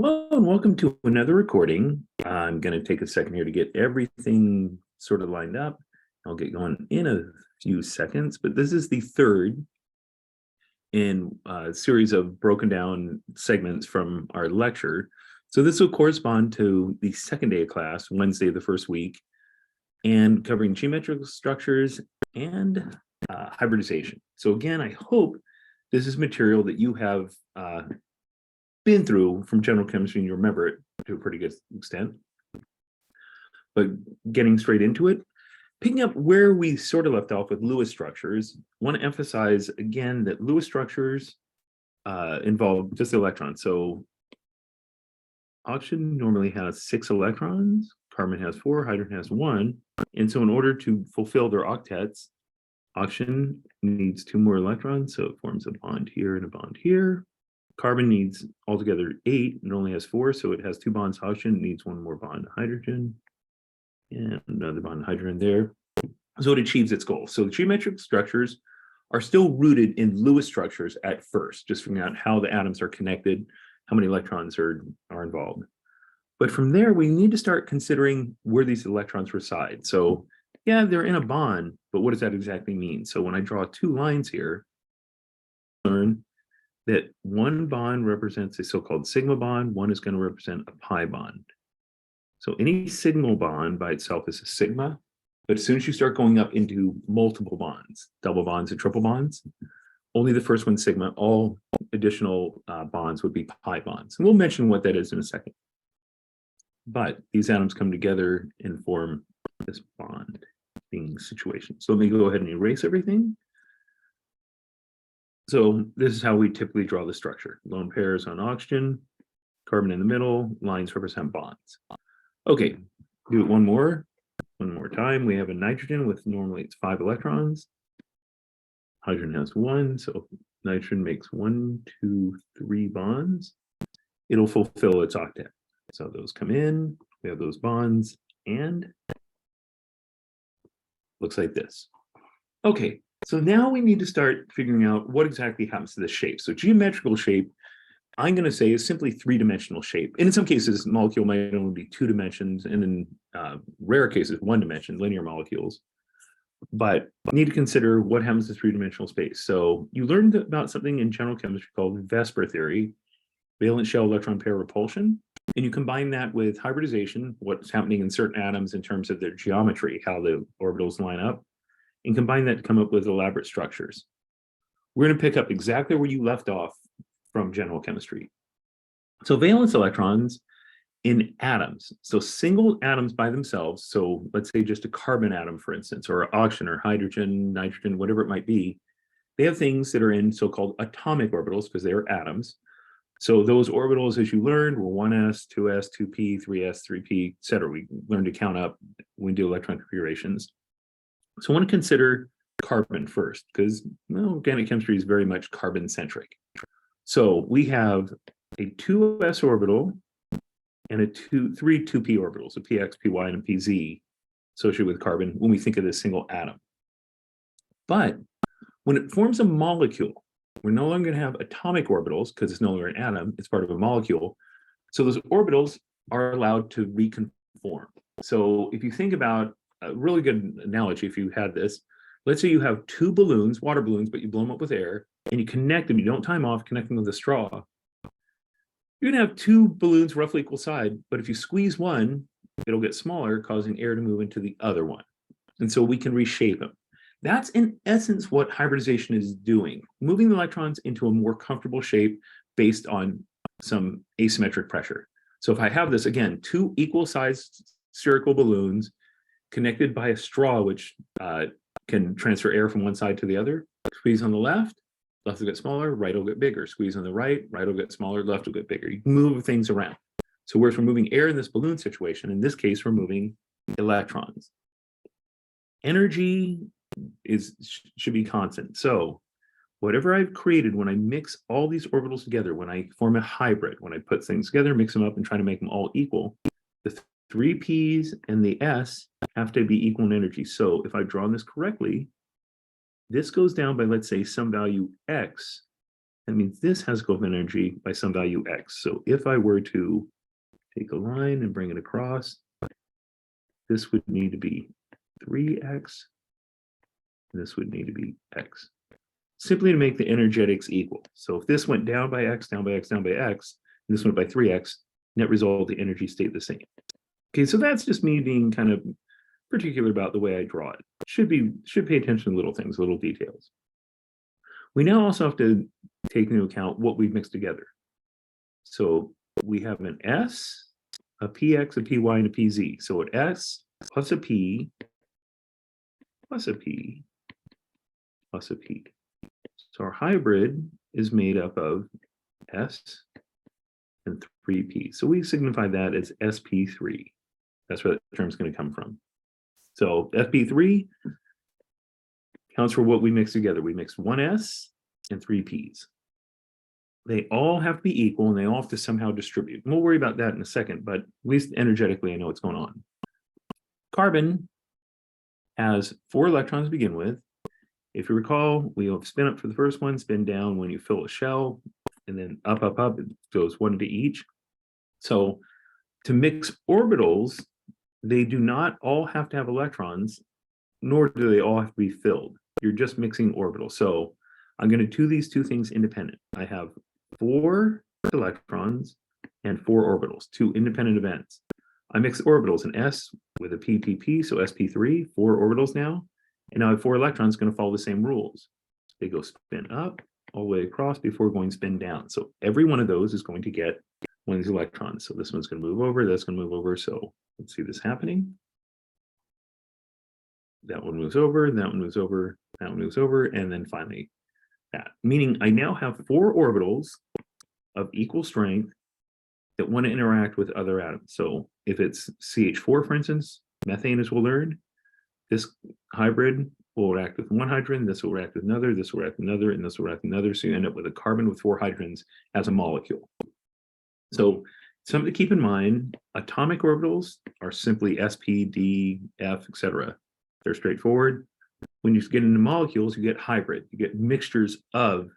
Hello and welcome to another recording. I'm going to take a second here to get everything sort of lined up. I'll get going in a few seconds, but this is the third in a series of broken down segments from our lecture. So this will correspond to the second day of class, Wednesday of the first week, and covering geometrical structures and hybridization. So again, I hope this is material that you have been through from general chemistry and you remember it to a pretty good extent. But getting straight into it, picking up where we sort of left off with Lewis structures, I want to emphasize again that Lewis structures involve just electrons. So oxygen normally has 6 electrons, carbon has 4, hydrogen has 1. And so in order to fulfill their octets, oxygen needs 2 more electrons. So it forms a bond here and a bond here. Carbon needs altogether 8 and only has 4, so it has 2 bonds to oxygen. It needs 1 more bond to hydrogen and another bond to hydrogen there. So it achieves its goal. So the geometric structures are still rooted in Lewis structures at first, just figuring out how the atoms are connected, how many electrons are involved. But from there, we need to start considering where these electrons reside. So yeah, they're in a bond, but what does that exactly mean? So when I draw 2 lines here, learn that one bond represents a so-called sigma bond, one is going to represent a pi bond. So any sigma bond by itself is a sigma, but as soon as you start going up into multiple bonds, double bonds and triple bonds, only the first one's sigma, all additional bonds would be pi bonds. And we'll mention what that is in a second. But these atoms come together and form this bonding situation. So let me go ahead and erase everything. So this is how we typically draw the structure. Lone pairs on oxygen, carbon in the middle, lines represent bonds. Okay, do it one more time. We have a nitrogen with normally it's 5 electrons. Hydrogen has 1, so nitrogen makes 1, 2, 3 bonds. It'll fulfill its octet. So those come in, we have those bonds, and looks like this. Okay, so now we need to start figuring out what exactly happens to this shape. So geometrical shape, I'm going to say, is simply 3-dimensional shape. And in some cases, molecule might only be 2 dimensions, and in rare cases, 1 dimension, linear molecules. But you need to consider what happens to 3-dimensional space. So you learned about something in general chemistry called Vesper theory, valence shell electron pair repulsion. And you combine that with hybridization, what's happening in certain atoms in terms of their geometry, how the orbitals line up, and combine that to come up with elaborate structures. We're going to pick up exactly where you left off from general chemistry. So valence electrons in atoms, so single atoms by themselves, so let's say just a carbon atom, for instance, or oxygen or hydrogen, nitrogen, whatever it might be, they have things that are in so-called atomic orbitals because they are atoms. So those orbitals, as you learned, were 1s, 2s, 2p, 3s, 3p, etc. We learned to count up when we do electron configurations. So I want to consider carbon first, because organic chemistry is very much carbon-centric. So we have a 2s orbital and three 2p orbitals, a px, py, and a pz associated with carbon when we think of this single atom. But when it forms a molecule, we're no longer going to have atomic orbitals because it's no longer an atom, it's part of a molecule. So those orbitals are allowed to reconform. So if you think about a really good analogy, if you had this, let's say you have 2 balloons, water balloons, but you blow them up with air, and you connect them, you don't time off, connect them with a straw. You're going to have 2 balloons roughly equal size, but if you squeeze one, it'll get smaller, causing air to move into the other one. And so we can reshape them. That's in essence what hybridization is doing, moving the electrons into a more comfortable shape based on some asymmetric pressure. So if I have this, again, 2 equal-sized spherical balloons connected by a straw, which can transfer air from one side to the other, squeeze on the left will get smaller, right will get bigger. Squeeze on the right will get smaller, left will get bigger. You move things around. So whereas we're moving air in this balloon situation, in this case, we're moving electrons. Energy should be constant. So whatever I've created, when I mix all these orbitals together, when I form a hybrid, when I put things together, mix them up and try to make them all equal, the 3 P's and the S have to be equal in energy. So if I've drawn this correctly, this goes down by, let's say, some value X, that means this has coefficient energy by some value x. So if I were to take a line and bring it across, this would need to be 3x, and this would need to be x, simply to make the energetics equal. So if this went down by x, down by x, down by x, and this went by 3x, net result, the energy stayed the same. Okay, so that's just me being kind of particular about the way I draw it. Should pay attention to little things, little details. We now also have to take into account what we've mixed together. So we have an S, a PX, a PY, and a PZ. So an S plus a P plus a P plus a P. So our hybrid is made up of S and 3P. So we signify that as SP3. That's where the term's going to come from. So SP3 counts for what we mix together. We mix one S and 3 Ps. They all have to be equal and they all have to somehow distribute. And we'll worry about that in a second, but at least energetically, I know what's going on. Carbon has 4 electrons to begin with. If you recall, we have spin up for the first one, spin down when you fill a shell, and then up, up, up, it goes 1 to each. So to mix orbitals, they do not all have to have electrons, nor do they all have to be filled. You're just mixing orbitals. So I'm going to do these two things independent. I have 4 electrons and 4 orbitals, 2 independent events. I mix orbitals, an S with a PPP, so SP3, 4 orbitals now. And now I have 4 electrons going to follow the same rules. They go spin up all the way across before going spin down. So every one of those is going to get one of these electrons. So this one's going to move over, that's going to move over. So let's see this happening. That one moves over, that one moves over, that one moves over, and then finally that. Meaning I now have 4 orbitals of equal strength that want to interact with other atoms. So if it's CH4, for instance, methane, as we'll learn, this hybrid will react with one hydrogen, this will react with another, this will react with another, and this will react with another. So you end up with a carbon with 4 hydrogens as a molecule. So something to keep in mind, atomic orbitals are simply sp, d, f, etc. They're straightforward. When you get into molecules, you get hybrid. You get mixtures of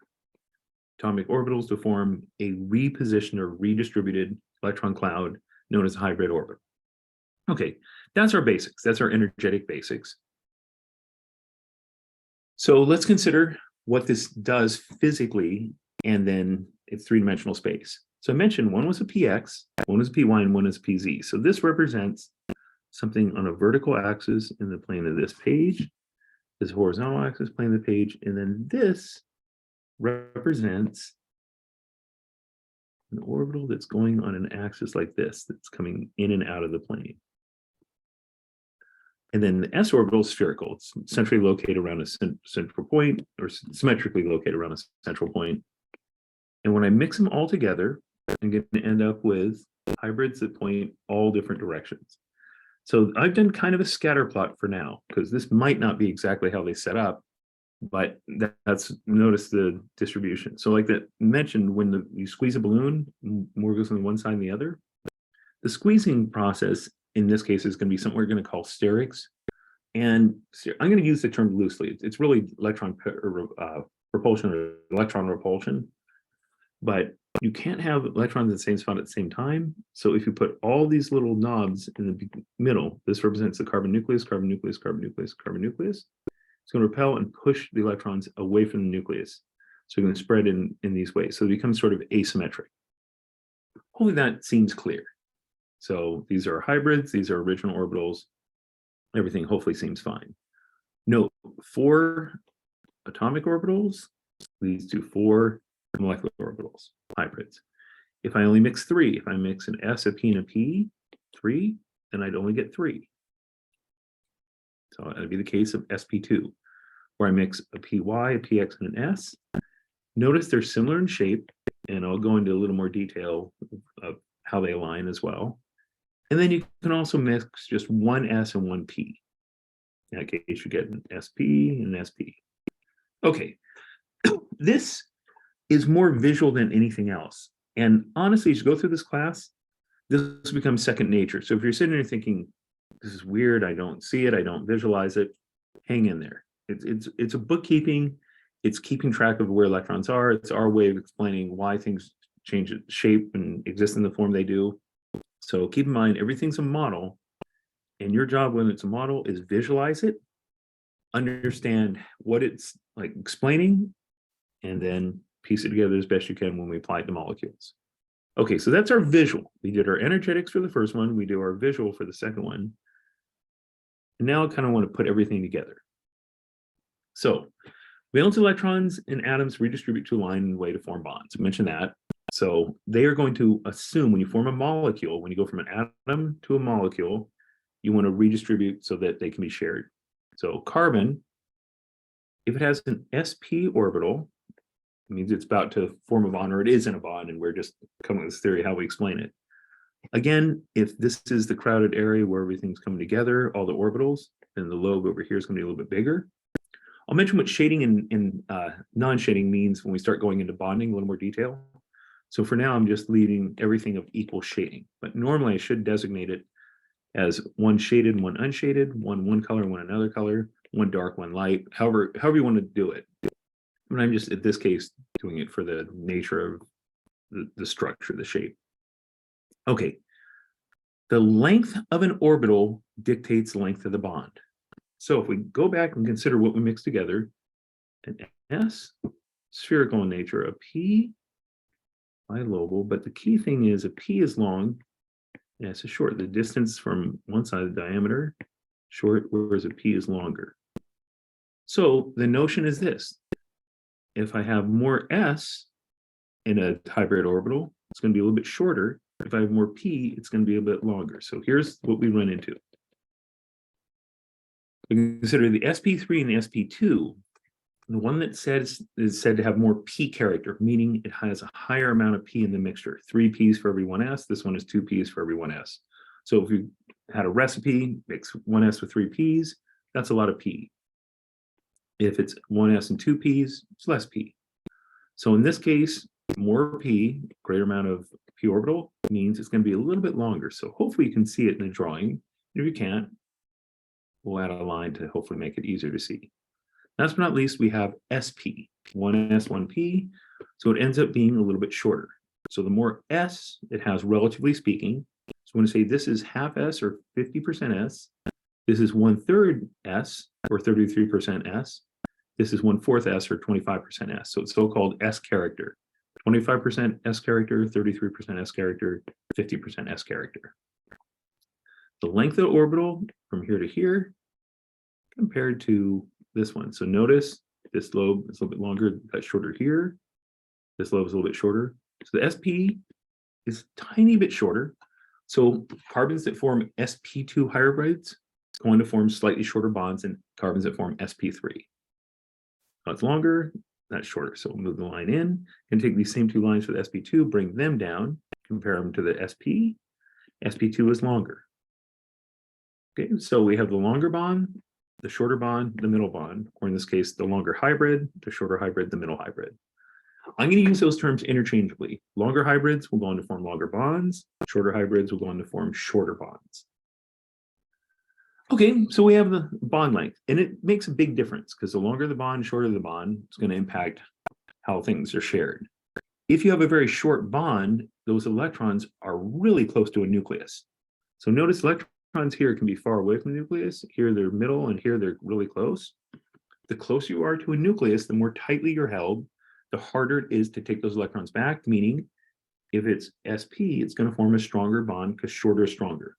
atomic orbitals to form a repositioned or redistributed electron cloud known as a hybrid orbital. Okay, that's our basics. That's our energetic basics. So let's consider what this does physically, and then it's 3-dimensional space. So I mentioned one was a px, one was a py, and one is a pz. So this represents something on a vertical axis in the plane of this page, this horizontal axis plane of the page, and then this represents an orbital that's going on an axis like this, that's coming in and out of the plane. And then the s orbital is spherical. It's centrally located around a central point, or symmetrically located around a central point. And when I mix them all together, I'm going to end up with hybrids that point all different directions. So I've done kind of a scatter plot for now, because this might not be exactly how they set up, but notice the distribution. So like that mentioned, when you squeeze a balloon, more goes on one side than the other. The squeezing process in this case is going to be something we're going to call sterics. And I'm going to use the term loosely. It's really electron propulsion or electron repulsion. But you can't have electrons in the same spot at the same time. So if you put all these little knobs in the middle, this represents the carbon nucleus, carbon nucleus, carbon nucleus, carbon nucleus. It's going to repel and push the electrons away from the nucleus. So you're going to spread in these ways. So it becomes sort of asymmetric. Hopefully that seems clear. So these are hybrids, these are original orbitals. Everything hopefully seems fine. Note, 4 atomic orbitals leads to 4 molecular orbitals, hybrids. If I only mix 3, if I mix an S, a P, and a P, 3, then I'd only get 3. So that'd be the case of sp2, where I mix a py, a px, and an s. Notice they're similar in shape, and I'll go into a little more detail of how they align as well. And then you can also mix just one s and one p. In that case, you get an sp and an sp. Okay, this is more visual than anything else. And honestly, as you go through this class, this becomes second nature. So if you're sitting there thinking, this is weird, I don't see it, I don't visualize it, hang in there. It's a bookkeeping, It's keeping track of where electrons are. It's our way of explaining why things change shape and exist in the form they do. So keep in mind, everything's a model, and your job when it's a model is visualize it, understand what it's like explaining, and then piece it together as best you can when we apply it to molecules. Okay, so that's our visual. We did our energetics for the first one. We do our visual for the second one. And now I kind of want to put everything together. So valence electrons and atoms redistribute to a line in a way to form bonds. I mentioned that. So they are going to assume when you form a molecule, when you go from an atom to a molecule, you want to redistribute so that they can be shared. So carbon, if it has an sp orbital, it means it's about to form a bond, or it is in a bond, and we're just coming with this theory how we explain it. Again, if this is the crowded area where everything's coming together, all the orbitals, then the lobe over here is going to be a little bit bigger. I'll mention what shading and non-shading means when we start going into bonding a little more detail. So for now, I'm just leaving everything of equal shading, but normally I should designate it as one shaded, one unshaded, one color, one another color, one dark, one light, however you want to do it. And I'm just, in this case, doing it for the nature of the structure, the shape. Okay, the length of an orbital dictates the length of the bond. So if we go back and consider what we mixed together, an S, spherical in nature, a P, bilobal, but the key thing is a P is long, and S is short. The distance from one side of the diameter, short, whereas a P is longer. So the notion is this. If I have more S in a hybrid orbital, it's going to be a little bit shorter. If I have more P, it's going to be a bit longer. So here's what we run into. We consider the sp3 and the sp2. The one that is said to have more P character, meaning it has a higher amount of P in the mixture. 3 Ps for every 1s. This one is 2 Ps for every 1s. So if you had a recipe, mix 1s with 3 Ps, that's a lot of P. If it's 1s and 2 Ps, it's less P. So in this case, more P, greater amount of P orbital, means it's going to be a little bit longer. So hopefully you can see it in the drawing. If you can't, we'll add a line to hopefully make it easier to see. Last but not least, we have SP, 1s, 1p. So it ends up being a little bit shorter. So the more S it has, relatively speaking, so I'm going to say this is half S or 50% S. This is 1/3 S or 33% S. This is 1/4 S or 25% S. So it's so-called S character. 25% S character, 33% S character, 50% S character. The length of the orbital from here to here compared to this one. So notice this lobe is a little bit longer, that's shorter here. This lobe is a little bit shorter. So the SP is a tiny bit shorter. So carbons that form sp2 hybrids is going to form slightly shorter bonds than carbons that form sp3. That's longer, that's shorter. So we'll move the line in and take these same 2 lines for the sp2, bring them down, compare them to the sp. sp2 is longer. Okay, so we have the longer bond, the shorter bond, the middle bond, or in this case, the longer hybrid, the shorter hybrid, the middle hybrid. I'm going to use those terms interchangeably. Longer hybrids will go on to form longer bonds. Shorter hybrids will go on to form shorter bonds. Okay, so we have the bond length, and it makes a big difference because the longer the bond, shorter the bond, it's going to impact how things are shared. If you have a very short bond, those electrons are really close to a nucleus. So notice electrons here can be far away from the nucleus. Here they're middle, and here they're really close. The closer you are to a nucleus, the more tightly you're held, the harder it is to take those electrons back, meaning if it's sp, it's going to form a stronger bond because shorter is stronger.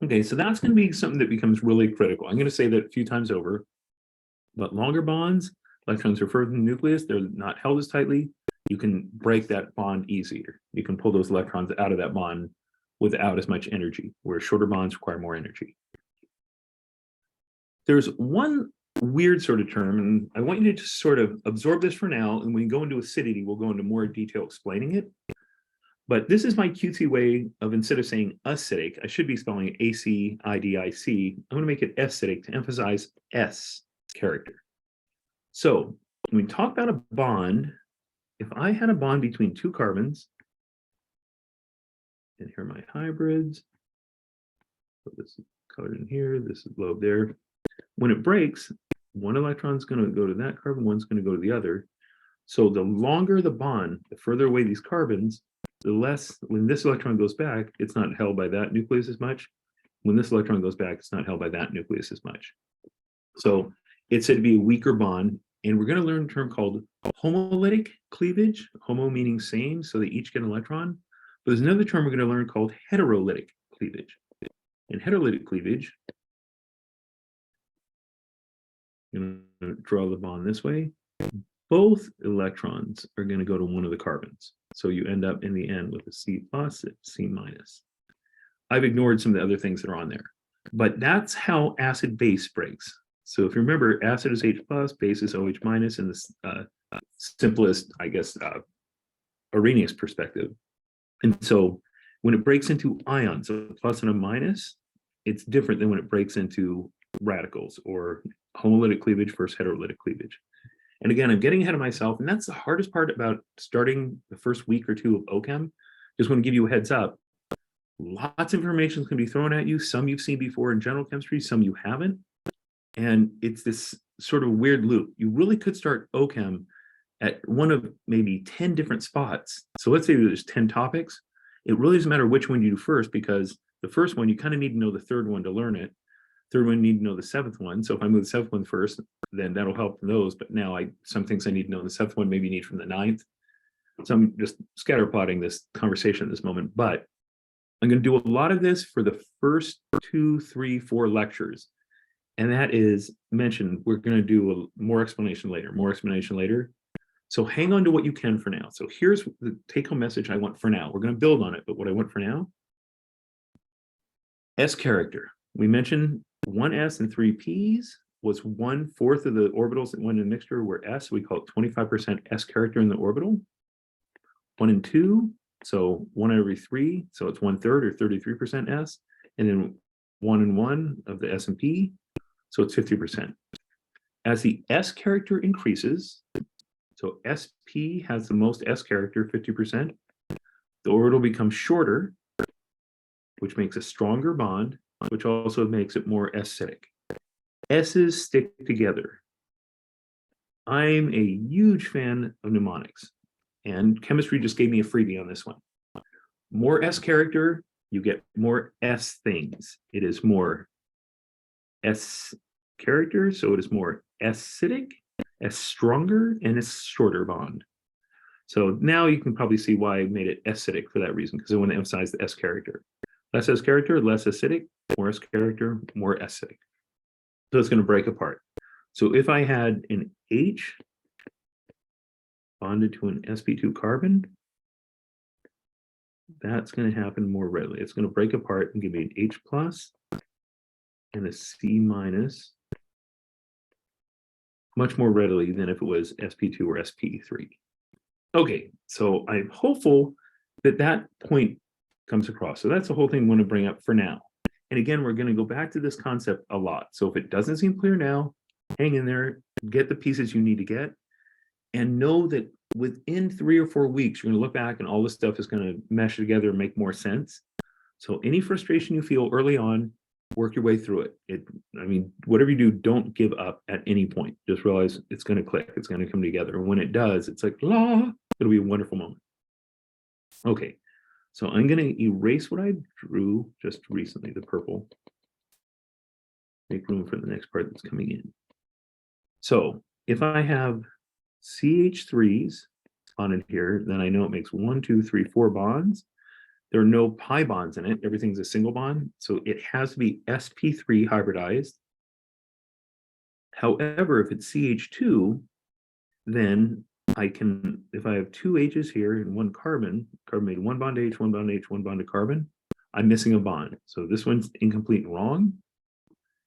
Okay, so that's going to be something that becomes really critical. I'm going to say that a few times over, but longer bonds, electrons are further from the nucleus, they're not held as tightly. You can break that bond easier. You can pull those electrons out of that bond without as much energy, where shorter bonds require more energy. There's one weird sort of term, and I want you to just sort of absorb this for now, and when we go into acidity, we'll go into more detail explaining it. But this is my cutesy way of, instead of saying acidic, I should be spelling it ACIDIC. I'm going to make it acidic to emphasize S character. So when we talk about a bond, if I had a bond between 2 carbons, and here are my hybrids, so this is colored in here, this is lobe there. When it breaks, one electron's going to go to that carbon, one's going to go to the other. So the longer the bond, the further away these carbons, the less, when this electron goes back, it's not held by that nucleus as much. When this electron goes back, it's not held by that nucleus as much. So it's said to be a weaker bond. And we're going to learn a term called homolytic cleavage, homo meaning same, so they each get an electron. But there's another term we're going to learn called heterolytic cleavage. And heterolytic cleavage, I'm going to draw the bond this way. Both electrons are going to go to one of the carbons. So you end up in the end with a C plus, C minus. I've ignored some of the other things that are on there, but that's how acid base breaks. So if you remember, acid is H plus, base is OH minus in the simplest, I guess, Arrhenius perspective. And so when it breaks into ions, a plus and a minus, it's different than when it breaks into radicals or homolytic cleavage versus heterolytic cleavage. And again, I'm getting ahead of myself, and that's the hardest part about starting the first week or two of OChem. Just want to give you a heads up. Lots of information is going to be thrown at you. Some you've seen before in general chemistry, some you haven't. And it's this sort of weird loop. You really could start OChem at one of maybe 10 different spots. So let's say there's 10 topics. It really doesn't matter which one you do first, because the first one, you kind of need to know the third one to learn it. Third one, you need to know the seventh one. So if I move the seventh one first, then that'll help those. But now some things I need to know in the seventh one, maybe you need from the ninth. So I'm just scatter plotting this conversation at this moment. But I'm going to do a lot of this for the first 2, 3, 4 lectures. And that is mentioned. We're going to do more explanation later. So hang on to what you can for now. So here's the take-home message I want for now. We're going to build on it, but what I want for now, S character. We mentioned 1s and 3p's was 1/4 of the orbitals that went in the mixture were S. We call it 25% S character in the orbital. 1 and 2, so 1 every 3, so it's 1/3 or 33% S. And then 1 and 1 of the S and P, so it's 50%. As the S character increases, so SP has the most S character, 50%, the orbital becomes shorter, which makes a stronger bond, which also makes it more acidic. S's stick together. I'm a huge fan of mnemonics, and chemistry just gave me a freebie on this one. More S character, you get more S things. It is more S character, so it is more acidic, S stronger, and a shorter bond. So now you can probably see why I made it acidic for that reason, because I want to emphasize the S character. Less S character, less acidic, more S character, more acidic. So it's going to break apart. So if I had an H bonded to an sp2 carbon, that's going to happen more readily. It's going to break apart and give me an H plus and a C minus much more readily than if it was sp2 or sp3. Okay, so I'm hopeful that that point comes across. So that's the whole thing I want to bring up for now. And again, we're going to go back to this concept a lot. So if it doesn't seem clear now, hang in there, get the pieces you need to get, and know that within 3 or 4 weeks, you're going to look back and all this stuff is going to mesh together and make more sense. So any frustration you feel early on, work your way through it. I mean, whatever you do, don't give up at any point. Just realize it's going to click. It's going to come together. And when it does, it's like, la, it'll be a wonderful moment. Okay, so I'm going to erase what I drew just recently, the purple. Make room for the next part that's coming in. So if I have CH3s on it here, then I know it makes 1, 2, 3, 4 bonds. There are no pi bonds in it. Everything's a single bond. So it has to be sp3 hybridized. However, if it's CH2, then I can, if I have 2 H's here and 1 carbon, carbon made 1 bond to H, 1 bond to H, 1 bond to carbon, I'm missing a bond. So this one's incomplete and wrong.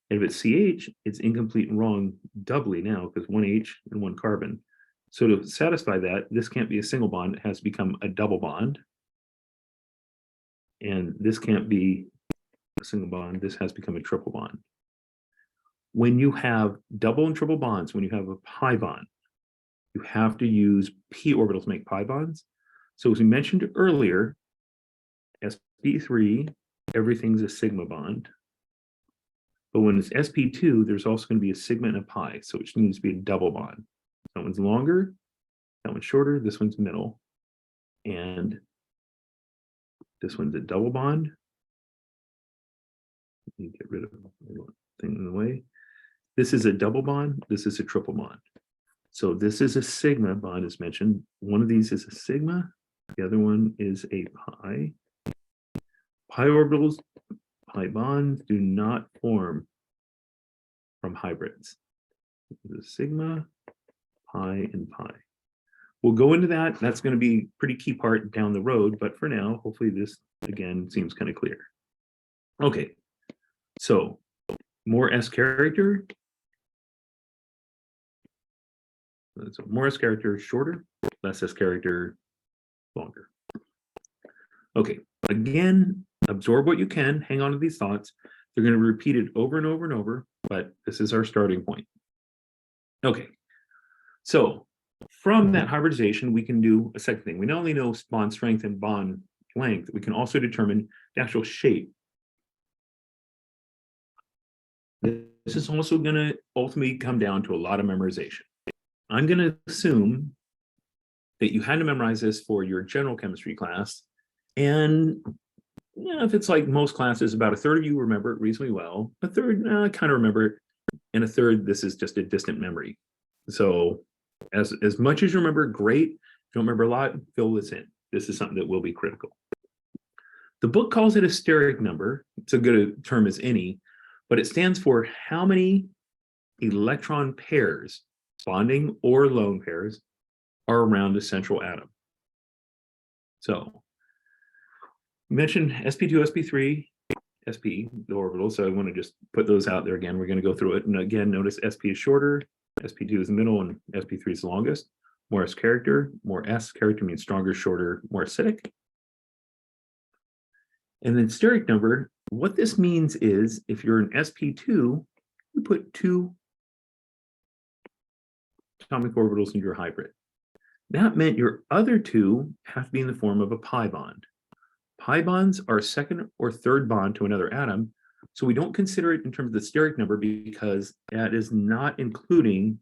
And if it's CH, it's incomplete and wrong doubly now because 1 H and 1 carbon. So to satisfy that, this can't be a single bond. It has to become a double bond. And this can't be a single bond. This has become a triple bond. When you have double and triple bonds, when you have a pi bond, you have to use p orbitals to make pi bonds. So as we mentioned earlier, sp3, everything's a sigma bond. But when it's sp2, there's also going to be a sigma and a pi, so it needs to be a double bond. That one's longer, that one's shorter, this one's middle, and this one's a double bond. Let me get rid of the thing in the way. This is a double bond, this is a triple bond. So this is a sigma bond as mentioned. One of these is a sigma, the other one is a pi. Pi orbitals, pi bonds do not form from hybrids. The sigma, pi, and pi. We'll go into that. That's going to be a pretty key part down the road, but for now, hopefully this again seems kind of clear. Okay, so more S character. So more S character shorter, less S character longer. Okay, again, absorb what you can, hang on to these thoughts. They're going to be repeated over and over and over, but this is our starting point. Okay, so from that hybridization, we can do a second thing. We not only know bond strength and bond length, we can also determine the actual shape. This is also going to ultimately come down to a lot of memorization. I'm going to assume that you had to memorize this for your general chemistry class. And if it's like most classes, about a third of you remember it reasonably well, a third kind of remember it, and a third, this is just a distant memory. So as much as you remember, great. If you don't remember a lot, fill this in. This is something that will be critical. The book calls it a steric number. It's a good term as any, but it stands for how many electron pairs, bonding or lone pairs, are around a central atom. So we mentioned sp2, sp3, sp, the orbital. So I want to just put those out there again. We're going to go through it. And again, notice sp is shorter, sp2 is the middle, and sp3 is the longest. More S character. More S character means stronger, shorter, more acidic. And then steric number, what this means is if you're an sp2, you put 2 atomic orbitals in your hybrid. That meant your other 2 have to be in the form of a pi bond. Pi bonds are a second or third bond to another atom, so we don't consider it in terms of the steric number because that is not including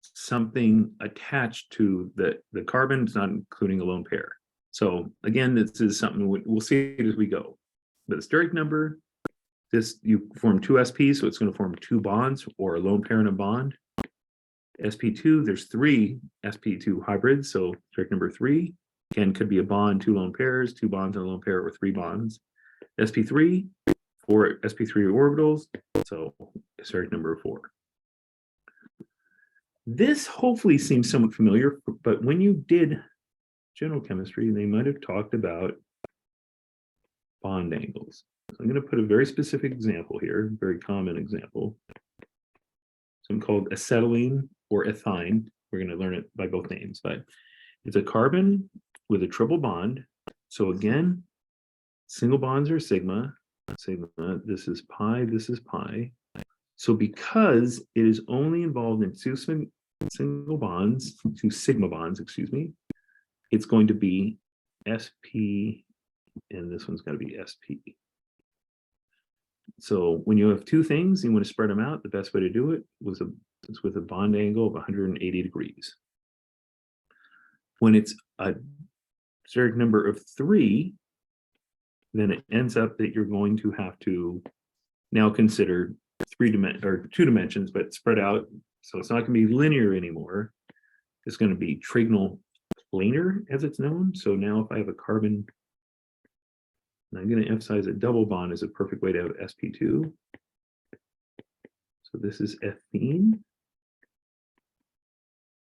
something attached to the carbon. It's not including a lone pair. So again, this is something we'll see it as we go. But the steric number, this you form 2 sps, so it's going to form 2 bonds or a lone pair and a bond. sp2, there's 3 sp2 hybrids, so steric number 3. Again, could be a bond, 2 lone pairs, 2 bonds and a lone pair, or 3 bonds. sp3, 4 sp3 orbitals, so steric number 4. This hopefully seems somewhat familiar, but when you did general chemistry, they might have talked about bond angles. So I'm going to put a very specific example here, very common example. Something called acetylene or ethine. We're going to learn it by both names, but it's a carbon with a triple bond. So again, single bonds are sigma, sigma, this is pi, this is pi. So because it is only involved in 2 single bonds, 2 sigma bonds, excuse me, it's going to be sp, and this one's got to be sp. So when you have 2 things, you want to spread them out. The best way to do it is with a bond angle of 180 degrees. When it's a steric number of 3, then it ends up that you're going to have to now consider 2 dimensions, but spread out. So it's not going to be linear anymore. It's going to be trigonal planar, as it's known. So now if I have a carbon, and I'm going to emphasize a double bond is a perfect way to have sp2. So this is ethene,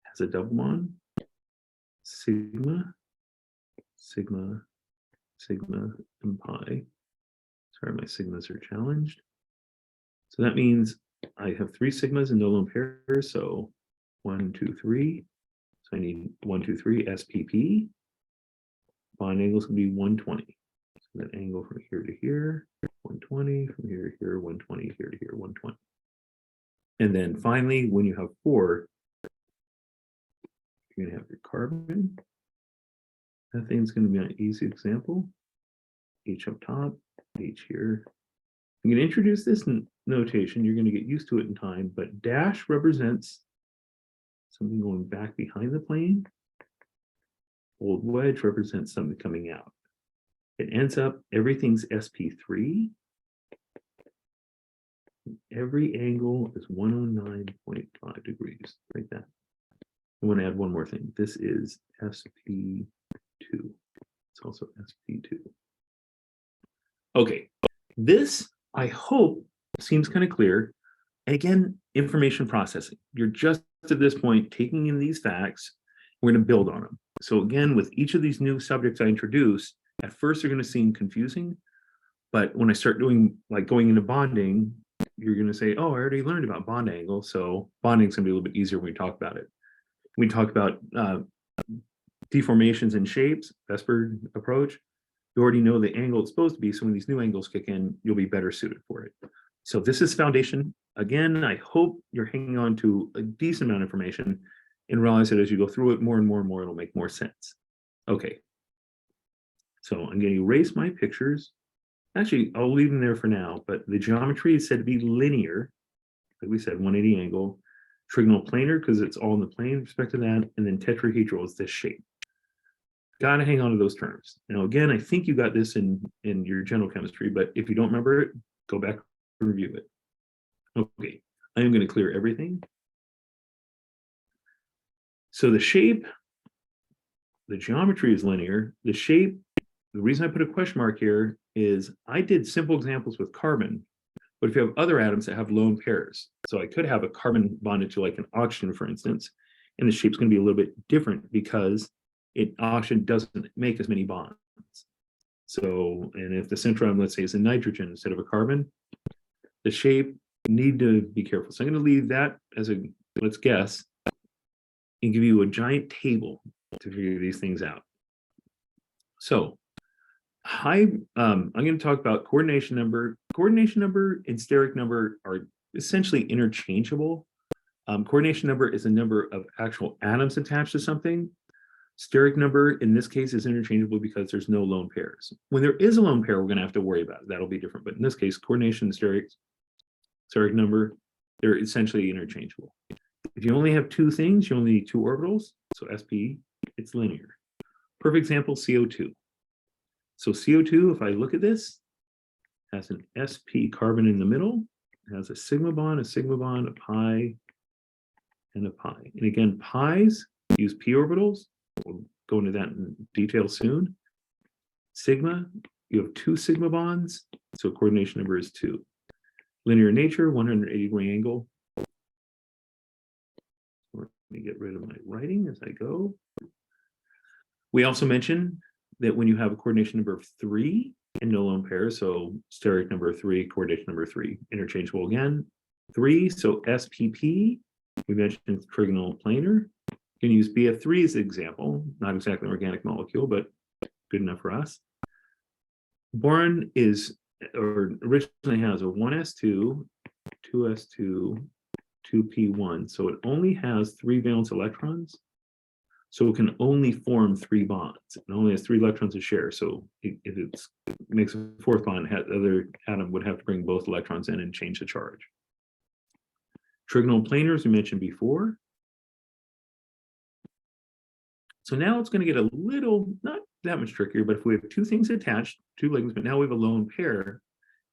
has a double bond, sigma, sigma, sigma, and pi. Sorry, my sigmas are challenged. So that means I have 3 sigmas and no lone pairs. So 1, 2, 3. So I need 1, 2, 3 SPP. Bond angle is going to be 120. So that angle from here to here, 120, from here to here, 120, here to here, 120. And then finally, when you have 4, you're going to have your carbon. Methane's going to be an easy example. H up top, H here, I'm going to introduce this notation. You're going to get used to it in time, but dash represents something going back behind the plane. Old wedge represents something coming out. It ends up, everything's SP3. Every angle is 109.5 degrees, like that. I want to add one more thing. This is SP2. It's also SP2. Okay, this, I hope, seems kind of clear. And again, information processing. You're just at this point taking in these facts. We're going to build on them. So again, with each of these new subjects I introduce, at first they're going to seem confusing. But when I start doing, like going into bonding, you're going to say, oh, I already learned about bond angle. So bonding is going to be a little bit easier when we talk about it. We talk about deformations and shapes, Vesper approach. You already know the angle it's supposed to be. So when these new angles kick in, you'll be better suited for it. So this is foundation. Again, I hope you're hanging on to a decent amount of information and realize that as you go through it more and more and more, it'll make more sense. Okay. So I'm going to erase my pictures. Actually, I'll leave them there for now, but the geometry is said to be linear. Like we said, 180 angle. Trigonal planar, because it's all in the plane with respect to that. And then tetrahedral is this shape. Got to hang on to those terms. Now, again, I think you got this in your general chemistry, but if you don't remember it, go back and review it. Okay, I am going to clear everything. So the shape, the geometry is linear. The shape, the reason I put a question mark here is I did simple examples with carbon, but if you have other atoms that have lone pairs, so I could have a carbon bonded to like an oxygen, for instance, and the shape's going to be a little bit different because oxygen doesn't make as many bonds. So, and if the centron, let's say, is a nitrogen instead of a carbon, the shape, need to be careful. So I'm going to leave that as a, let's guess, and give you a giant table to figure these things out. So I'm going to talk about coordination number. Coordination number and steric number are essentially interchangeable. Coordination number is a number of actual atoms attached to something. Steric number, in this case, is interchangeable because there's no lone pairs. When there is a lone pair, we're going to have to worry about it. That'll be different. But in this case, coordination and steric number, they're essentially interchangeable. If you only have two things, you only need two orbitals. So sp, it's linear. Perfect example, CO2. So CO2, if I look at this, has an sp carbon in the middle. It has a sigma bond, a pi, and a pi. And again, pi's use p orbitals. We'll go into that in detail soon. Sigma, you have two sigma bonds, so coordination number is 2. Linear nature, 180-degree angle. Let me get rid of my writing as I go. We also mentioned that when you have a coordination number of 3 and no lone pair, so steric number 3, coordination number 3, interchangeable again. 3, so SPP, we mentioned trigonal planar. You can use BF3 as an example, not exactly an organic molecule, but good enough for us. Boron is, or originally has a 1s2, 2s2, 2p1. So it only has 3 valence electrons. So it can only form 3 bonds. It only has 3 electrons to share. So if it makes a 4th bond, the other atom would have to bring both electrons in and change the charge. Trigonal planar, as we mentioned before. So now it's going to get a little, not that much trickier, but if we have 2 things attached, 2 ligands, but now we have a lone pair,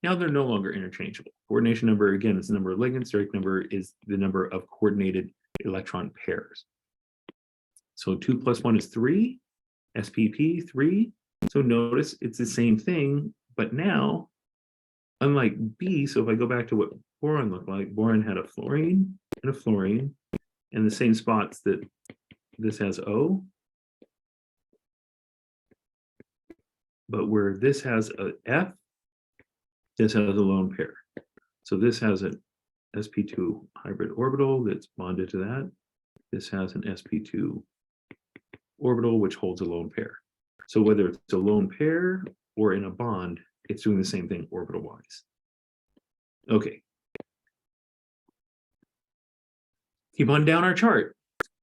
now they're no longer interchangeable. Coordination number, again, is the number of ligands. Steric number is the number of coordinated electron pairs. So 2 + 1 is 3, SPP 3. So notice it's the same thing, but now, unlike B, so if I go back to what boron looked like, boron had a fluorine and a fluorine, and the same spots that this has O. But where this has a F, this has a lone pair. So this has an sp2 hybrid orbital that's bonded to that. This has an sp2 orbital, which holds a lone pair. So whether it's a lone pair or in a bond, it's doing the same thing orbital-wise. Okay. Keep on down our chart.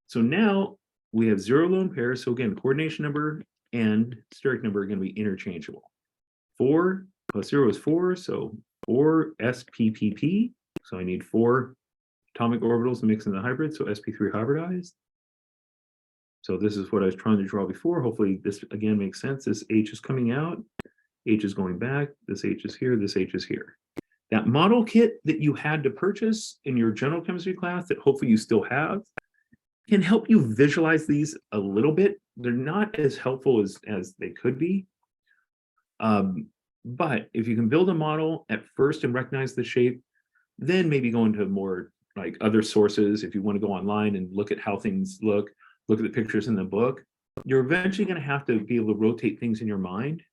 So now we have 0 lone pairs. So again, coordination number and steric number are going to be interchangeable. 4 + 0 is 4, so or SPPP. So I need 4 atomic orbitals to mix in the hybrid, so sp3 hybridized. So this is what I was trying to draw before. Hopefully this again makes sense. This H is coming out, H is going back, this H is here, this H is here. That model kit that you had to purchase in your general chemistry class that hopefully you still have can help you visualize these a little bit. They're not as helpful as they could be. But if you can build a model at first and recognize the shape, then maybe go into more like other sources. If you want to go online and look at how things look at the pictures in the book, you're eventually going to have to be able to rotate things in your mind.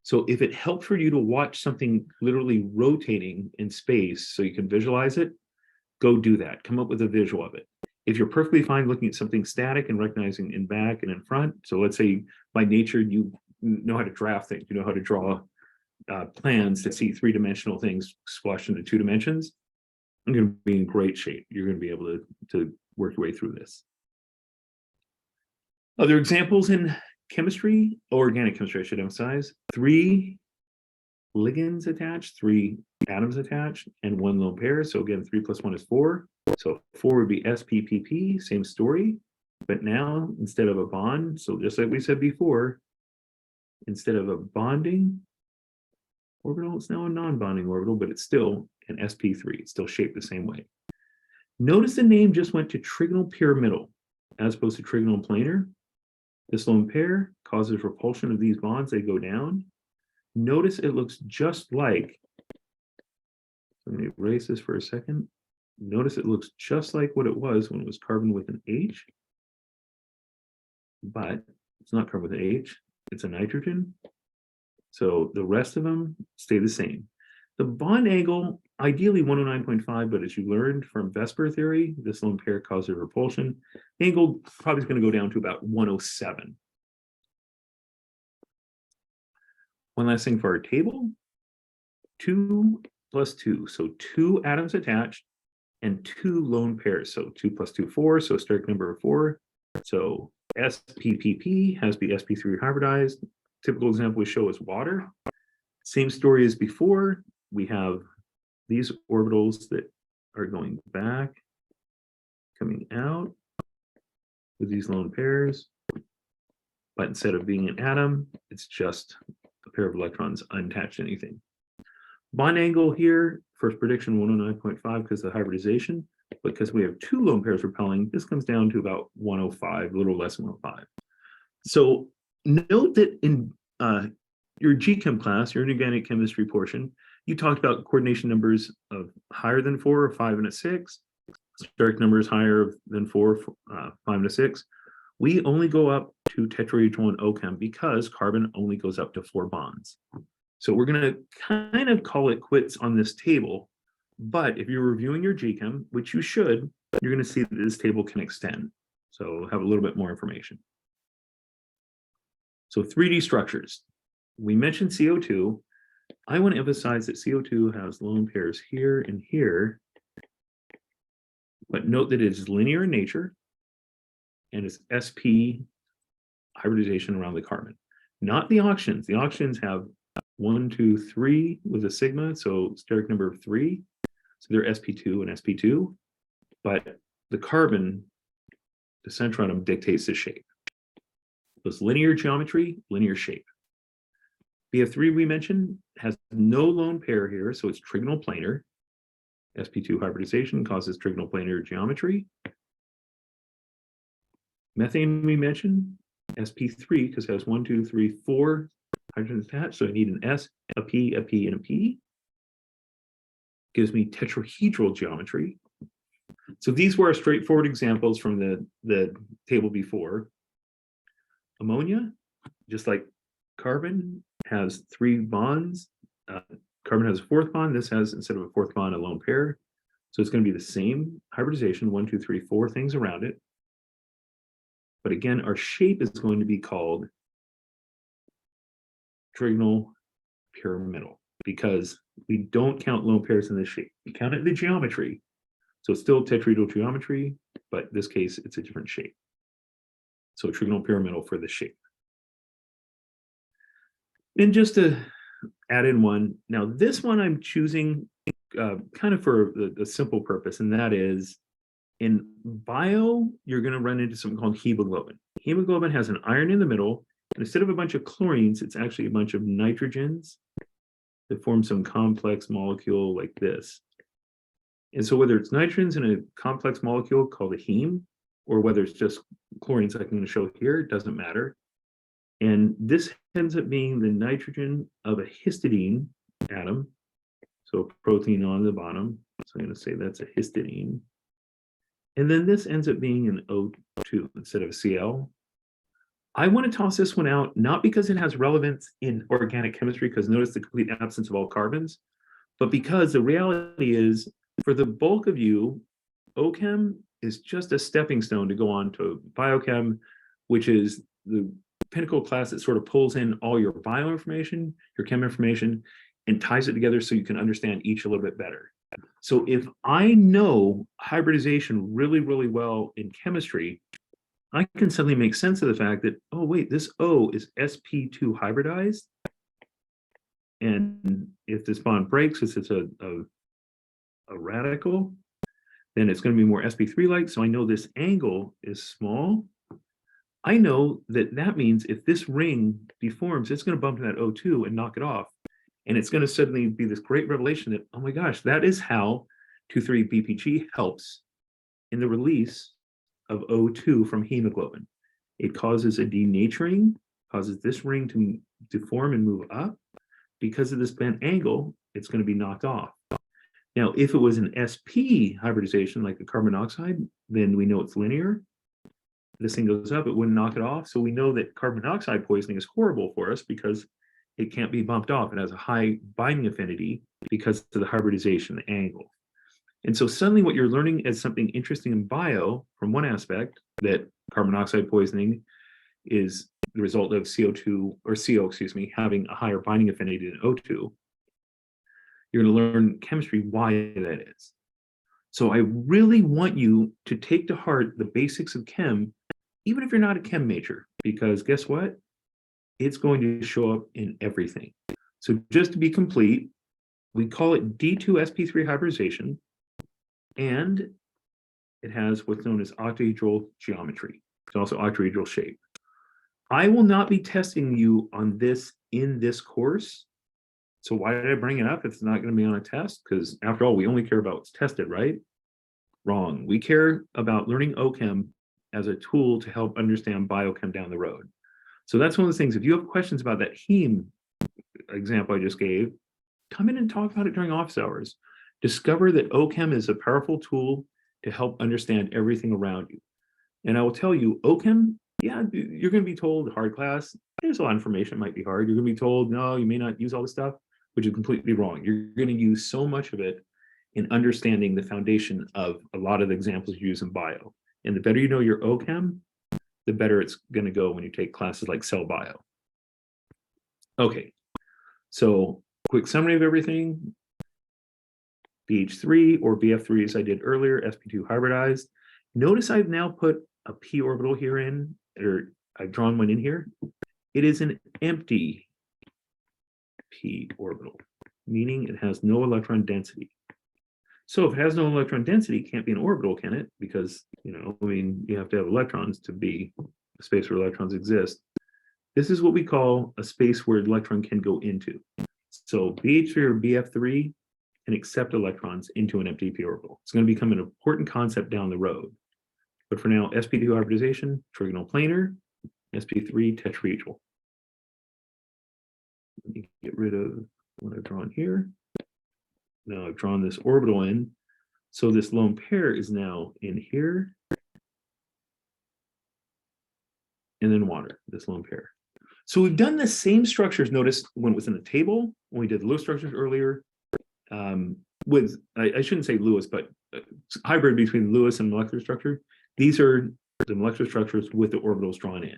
So if it helps for you to watch something literally rotating in space so you can visualize it, go do that. Come up with a visual of it. If you're perfectly fine looking at something static and recognizing in back and in front, so let's say by nature you know how to draft things, you know how to draw plans to see 3-dimensional things squashed into 2 dimensions, you're going to be in great shape. You're going to be able to work your way through this. Other examples in chemistry, organic chemistry, I should emphasize, 3 ligands attached, 3 atoms attached, and 1 lone pair. So again, 3 plus 1 is 4. So 4 would be SPPP, same story. But now, instead of a bond, so just like we said before, instead of a bonding orbital, it's now a non-bonding orbital, but it's still an sp3. It's still shaped the same way. Notice the name just went to trigonal pyramidal as opposed to trigonal planar. This lone pair causes repulsion of these bonds. They go down. Notice it looks just like, let me erase this for a second. Notice it looks just like what it was when it was carbon with an H, but it's not carbon with an H, it's a nitrogen. So the rest of them stay the same. The bond angle, ideally 109.5, but as you learned from Vesper theory, this lone pair causes repulsion. The angle probably is going to go down to about 107. One last thing for our table, 2 plus 2. So 2 atoms attached and 2 lone pairs. So 2 plus 2, 4. So steric number of 4. So SPPP has to be sp3 hybridized. Typical example we show is water. Same story as before. We have these orbitals that are going back, coming out with these lone pairs. But instead of being an atom, it's just a pair of electrons unattached to anything. Bond angle here, first prediction 109.5 because of the hybridization. Because we have 2 lone pairs repelling, this comes down to about 105, a little less than 105. So note that in your GChem class, your inorganic chemistry portion, you talked about coordination numbers of higher than 4, 5 and a 6. Steric numbers higher than 4, 5 and a 6. We only go up to tetrahedral OChem because carbon only goes up to 4 bonds. So we're going to kind of call it quits on this table. But if you're reviewing your GChem, which you should, you're going to see that this table can extend. So have a little bit more information. So 3D structures. We mentioned CO2. I want to emphasize that CO2 has lone pairs here and here. But note that it is linear in nature and it's sp hybridization around the carbon. Not the oxygens. The oxygens have 1, 2, 3 with a sigma, so steric number of 3. So they're sp2 and sp2. But the carbon, the center atom dictates the shape. So it's linear geometry, linear shape. BF3 we mentioned has no lone pair here, so it's trigonal planar. sp2 hybridization causes trigonal planar geometry. Methane we mentioned, sp3 because it has 1, 2, 3, 4 hydrogens attached, so I need an S, a P, a P, and a P. Gives me tetrahedral geometry. So these were our straightforward examples from the table before. Ammonia, just like carbon, has 3 bonds. Carbon has a 4th bond. This has, instead of a 4th bond, a lone pair. So it's going to be the same hybridization, 1, 2, 3, 4 things around it. But again, our shape is going to be called trigonal pyramidal because we don't count lone pairs in this shape. We count it in the geometry. So it's still tetrahedral geometry, but in this case, it's a different shape. So trigonal pyramidal for the shape. And just to add in one. Now this one I'm choosing kind of for the simple purpose, and that is in bio, you're going to run into something called hemoglobin. Hemoglobin has an iron in the middle, and instead of a bunch of chlorines, it's actually a bunch of nitrogens that form some complex molecule like this. And so whether it's nitrogens in a complex molecule called a heme, or whether it's just chlorines like I'm going to show here, it doesn't matter. And this ends up being the nitrogen of a histidine atom. So a protein on the bottom. So I'm going to say that's a histidine. And then this ends up being an O2 instead of Cl. I want to toss this one out, not because it has relevance in organic chemistry, because notice the complete absence of all carbons, but because the reality is, for the bulk of you, OChem is just a stepping stone to go on to biochem, which is the pinnacle class that sort of pulls in all your bio information, your chem information, and ties it together so you can understand each a little bit better. So if I know hybridization really, really well in chemistry, I can suddenly make sense of the fact that, oh, wait, this O is sp2 hybridized. And if this bond breaks, it's a radical, then it's going to be more sp3-like. So I know this angle is small. I know that that means if this ring deforms, it's going to bump to that O2 and knock it off. And it's going to suddenly be this great revelation that, oh my gosh, that is how 2,3-BPG helps in the release of O2 from hemoglobin. It causes a denaturing, causes this ring to deform and move up. Because of this bent angle, it's going to be knocked off. Now, if it was an sp hybridization, like the carbon monoxide, then we know it's linear. This thing goes up, it wouldn't knock it off. So we know that carbon monoxide poisoning is horrible for us because it can't be bumped off. It has a high binding affinity because of the hybridization, the angle. And so suddenly what you're learning is something interesting in bio from one aspect, that carbon monoxide poisoning is the result of CO2 or CO, having a higher binding affinity than O2. You're going to learn chemistry why that is. So I really want you to take to heart the basics of chem, even if you're not a chem major, because guess what? It's going to show up in everything. So just to be complete, we call it D2sp3 hybridization, and it has what's known as octahedral geometry. It's also octahedral shape. I will not be testing you on this in this course. So why did I bring it up if it's not going to be on a test? Because after all, we only care about what's tested, right? Wrong. We care about learning OChem as a tool to help understand biochem down the road. So that's one of the things. If you have questions about that heme example I just gave, come in and talk about it during office hours. Discover that OChem is a powerful tool to help understand everything around you. And I will tell you, OChem, yeah, you're going to be told hard class. There's a lot of information, it might be hard. You're going to be told, no, you may not use all this stuff, which is completely wrong. You're going to use so much of it in understanding the foundation of a lot of the examples you use in bio. And the better you know your OChem, the better it's going to go when you take classes like cell bio. Okay, so quick summary of everything. BH3 or BF3 as I did earlier, sp2 hybridized. Notice I've now put a p orbital here in, or I've drawn one in here. It is an empty p orbital, meaning it has no electron density. So if it has no electron density, it can't be an orbital, can it? Because, you have to have electrons to be a space where electrons exist. This is what we call a space where an electron can go into. So BH3 or BF3 can accept electrons into an empty p orbital. It's going to become an important concept down the road. But for now, sp2 hybridization, trigonal planar, sp3 tetrahedral. Let me get rid of what I've drawn here. Now I've drawn this orbital in. So this lone pair is now in here. And then water, this lone pair. So we've done the same structures, notice, when it was in the table, when we did the Lewis structures earlier, with, I shouldn't say Lewis, but hybrid between Lewis and molecular structure. These are the molecular structures with the orbitals drawn in.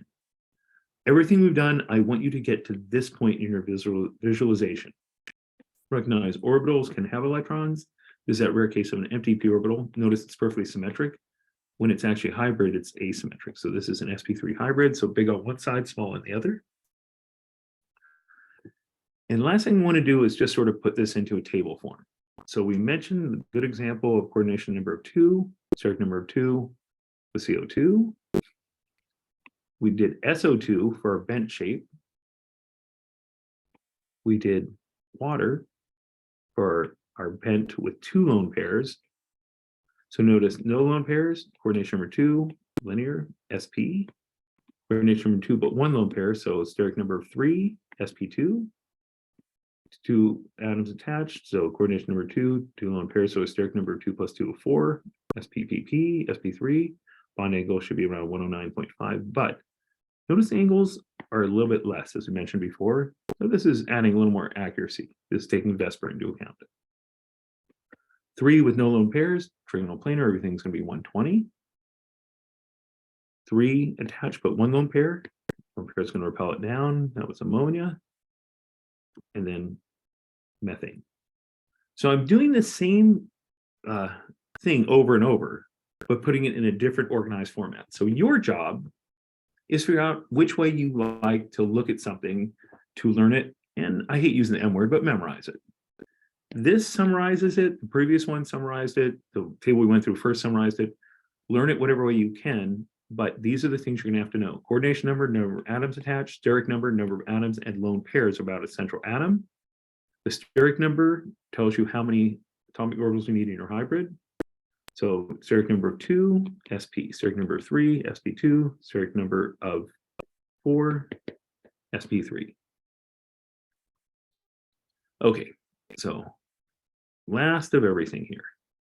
Everything we've done, I want you to get to this point in your visualization. Recognize orbitals can have electrons. This is that rare case of an empty p orbital. Notice it's perfectly symmetric. When it's actually hybrid, it's asymmetric. So this is an sp3 hybrid, so big on one side, small on the other. And last thing I want to do is just sort of put this into a table form. So we mentioned the good example of coordination number of 2, steric number of 2 with CO2. We did SO2 for our bent shape. We did water for our bent with 2 lone pairs. So notice no lone pairs, coordination number 2, linear, SP. Coordination number 2, but 1 lone pair, so steric number of 3, SP2. 2 atoms attached, so coordination number 2, 2 lone pairs, so a steric number of 2 plus 2 of 4, SPPP, SP3. Bond angle should be around 109.5, but notice the angles are a little bit less, as we mentioned before. So this is adding a little more accuracy. This is taking Vesper into account. 3 with no lone pairs, trigonal planar, everything's going to be 120. 3 attached, but 1 lone pair. Lone pair is going to repel it down. That was ammonia. And then methane. So I'm doing the same thing over and over, but putting it in a different organized format. So your job is figure out which way you like to look at something to learn it. And I hate using the M word, but memorize it. This summarizes it. The previous one summarized it. The table we went through first summarized it. Learn it whatever way you can, but these are the things you're going to have to know. Coordination number, number of atoms attached, steric number, number of atoms, and lone pairs about a central atom. The steric number tells you how many atomic orbitals you need in your hybrid. So steric number of 2, SP. Steric number of 3, SP2. Steric number of 4, SP3. Okay, so last of everything here.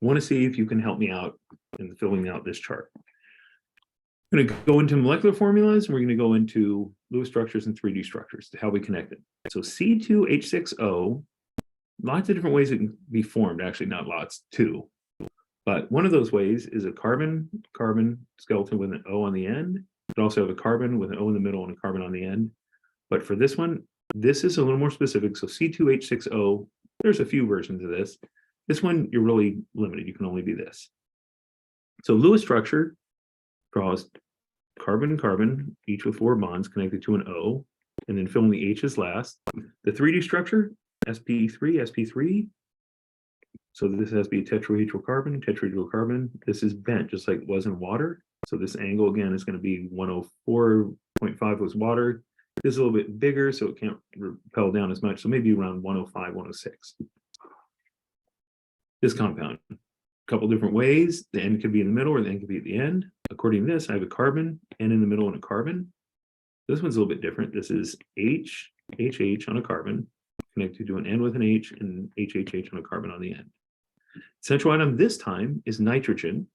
I want to see if you can help me out in filling out this chart. I'm going to go into molecular formulas, and we're going to go into Lewis structures and 3D structures, how we connect it. So C2H6O, lots of different ways it can be formed, actually not lots, 2. But one of those ways is a carbon-carbon skeleton with an O on the end. It also have a carbon with an O in the middle and a carbon on the end. But for this one, this is a little more specific. So C2H6O, there's a few versions of this. This one, you're really limited. You can only be this. So Lewis structure draws carbon and carbon, each with 4 bonds connected to an O, and then fill in the H's last. The 3D structure, sp3. So this has to be a tetrahedral carbon. This is bent, just like it was in water. So this angle, again, is going to be 104.5 was water. This is a little bit bigger, so it can't repel down as much. So maybe around 105, 106. This compound, a couple different ways. The end could be in the middle or the end could be at the end. According to this, I have a carbon, N in the middle and a carbon. This one's a little bit different. This is HH on a carbon, connected to an N with an H and HHH on a carbon on the end. Central atom this time is nitrogen.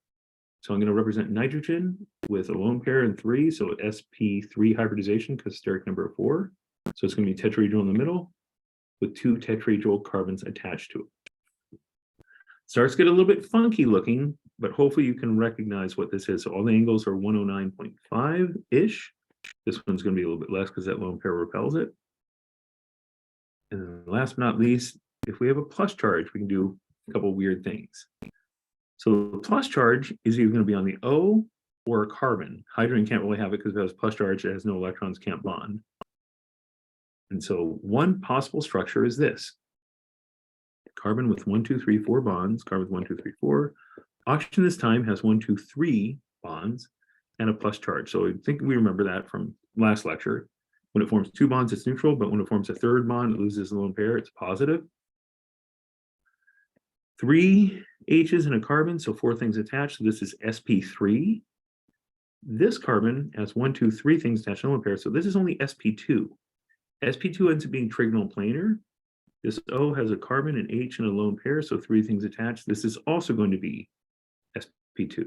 So I'm going to represent nitrogen with a lone pair and 3, so sp3 hybridization because steric number of 4. So it's going to be tetrahedral in the middle with 2 tetrahedral carbons attached to it. Starts to get a little bit funky looking, but hopefully you can recognize what this is. So all the angles are 109.5-ish. This one's going to be a little bit less because that lone pair repels it. And then last but not least, if we have a plus charge, we can do a couple weird things. So the plus charge is either going to be on the O or a carbon. Hydrogen can't really have it because if it has plus charge, it has no electrons, can't bond. And so one possible structure is this. Carbon with 1, 2, 3, 4 bonds, carbon with 1, 2, 3, 4. Oxygen this time has 1, 2, 3 bonds and a plus charge. So I think we remember that from last lecture. When it forms 2 bonds, it's neutral, but when it forms a 3rd bond, it loses a lone pair, it's positive. 3 H's in a carbon, so 4 things attached. So this is sp3. This carbon has 1, 2, 3 things attached to a lone pair, so this is only sp2. sp2 ends up being trigonal planar. This O has a carbon, an H, and a lone pair, so 3 things attached. This is also going to be sp2.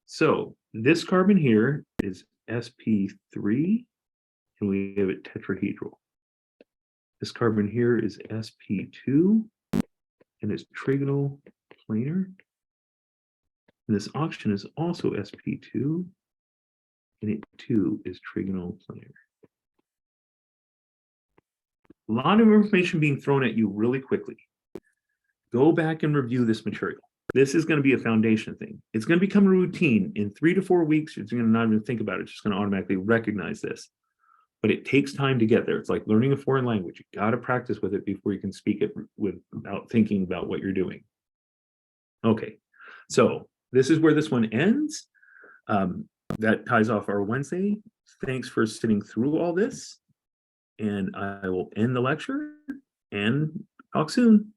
So this carbon here is sp3, and we have it tetrahedral. This carbon here is sp2, and it's trigonal planar. And this oxygen is also sp2, and it too is trigonal planar. A lot of information being thrown at you really quickly. Go back and review this material. This is going to be a foundation thing. It's going to become a routine. In 3 to 4 weeks, you're going to not even think about it. It's just going to automatically recognize this. but it takes time to get there. It's like learning a foreign language. You got to practice with it before you can speak it without thinking about what you're doing. Okay, so this is where this one ends. That ties off our Wednesday. Thanks for sitting through all this. And I will end the lecture and talk soon.